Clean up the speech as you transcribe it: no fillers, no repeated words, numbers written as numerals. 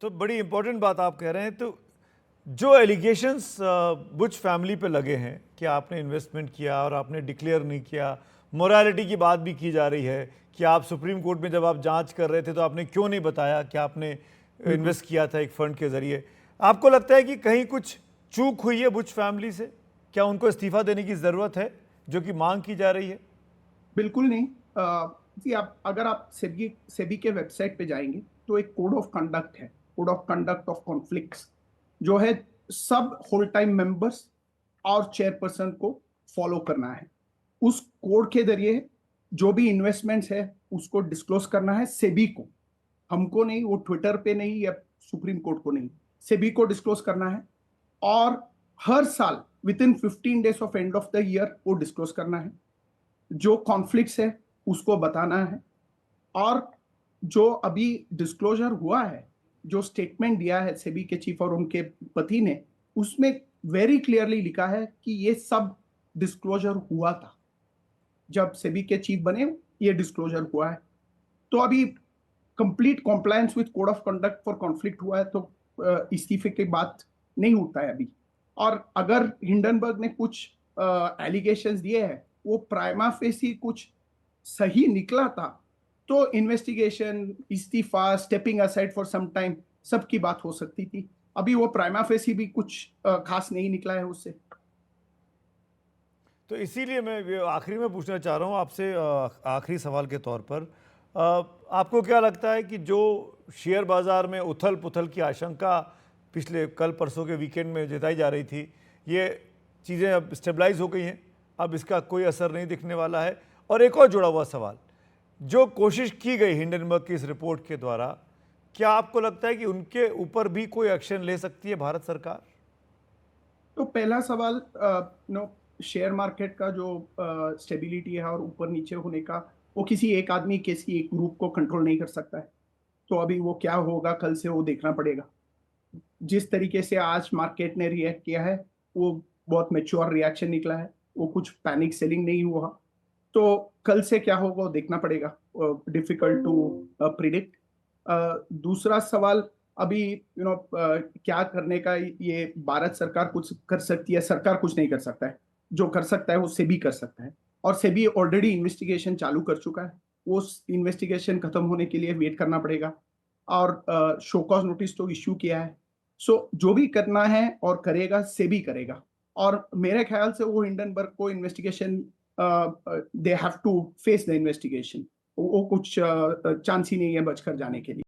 तो बड़ी इंपॉर्टेंट बात आप कह रहे हैं। तो जो एलिगेशंस बुश फैमिली पे लगे हैं कि आपने इन्वेस्टमेंट किया और आपने डिक्लेयर नहीं किया, मोरालिटी की बात भी की जा रही है कि आप सुप्रीम कोर्ट में जब आप जांच कर रहे थे तो आपने क्यों नहीं बताया कि आपने इन्वेस्ट किया था एक फंड के जरिए। आपको लगता है कि कहीं कुछ चूक हुई है बुश फैमिली से? क्या उनको इस्तीफा देने की ज़रूरत है जो कि मांग की जा रही है? बिल्कुल नहीं। जी, आप अगर आप सेबी सेबी के वेबसाइट पे जाएंगे तो एक कोड ऑफ कंडक्ट है, code of conduct of conflicts, जो है सब होल टाइम मेंबर्स और चेयरपर्सन को फॉलो करना है। उस कोड के जरिए जो भी इन्वेस्टमेंट्स है उसको डिस्क्लोज करना है सेबी को, हमको नहीं, वो ट्विटर पे नहीं या सुप्रीम कोर्ट को नहीं, सेबी को डिस्क्लोज करना है। और हर साल with in 15 days of end of the year वो डिस्क्लोज करना है। जो कॉन्फ्लिक्ट्स है उसको बताना है। और जो अभी डिस्क्लोजर हुआ है, जो स्टेटमेंट दिया है सेबी के चीफ और उनके पति ने, उसमें वेरी क्लियरली लिखा है कि ये सब डिस्क्लोजर हुआ था जब सेबी के चीफ बने, ये डिस्क्लोजर हुआ है। तो अभी complete compliance with code of conduct for conflict हुआ है, तो इस्तीफे की बात नहीं उठता है अभी। और अगर हिंडनबर्ग ने कुछ एलिगेशंस दिए हैं वो प्राइमा फेसी कुछ सही निकला था, तो इन्वेस्टिगेशन, इस्तीफा, stepping aside for some time, सबकी बात हो सकती थी। अभी वो प्राइमा फेसी भी कुछ खास नहीं निकला है उससे। तो इसीलिए मैं ये आखिरी में पूछना चाह रहा हूँ आपसे, आखिरी सवाल के तौर पर, आपको क्या लगता है कि जो शेयर बाज़ार में उथल पुथल की आशंका पिछले कल परसों के वीकेंड में जताई जा रही थी, ये चीज़ें अब स्टेबलाइज हो गई हैं, अब इसका कोई असर नहीं दिखने वाला है? और एक और जुड़ा हुआ सवाल, जो कोशिश की गई हिंडनबर्ग की इस रिपोर्ट के द्वारा, क्या आपको लगता है कि उनके ऊपर भी कोई एक्शन ले सकती है भारत सरकार? तो पहला सवाल, नो, शेयर मार्केट का जो स्टेबिलिटी है और ऊपर नीचे होने का, वो किसी एक आदमी, किसी एक ग्रुप को कंट्रोल नहीं कर सकता है। तो अभी वो क्या होगा कल से वो देखना पड़ेगा। जिस तरीके से आज मार्केट ने रिएक्ट किया है वो बहुत मैच्योर रिएक्शन निकला है, वो कुछ पैनिक सेलिंग नहीं हुआ। तो कल से क्या होगा वो देखना पड़ेगा, डिफिकल्ट टू प्रिडिक्ट। दूसरा सवाल, अभी क्या करने का, ये भारत सरकार कुछ कर सकती है, सरकार कुछ नहीं कर सकता है। जो कर सकता है वो सेबी कर सकता है, और सेबी ऑलरेडी इन्वेस्टिगेशन चालू कर चुका है। वो इन्वेस्टिगेशन खत्म होने के लिए वेट करना पड़ेगा। और शो कॉज नोटिस तो इश्यू किया है। सो जो भी करना है और करेगा सेबी करेगा। और मेरे ख्याल से वो हिंडनबर्ग को investigation, they have to face the investigation. वो कुछ चांस ही नहीं है बचकर जाने के लिए।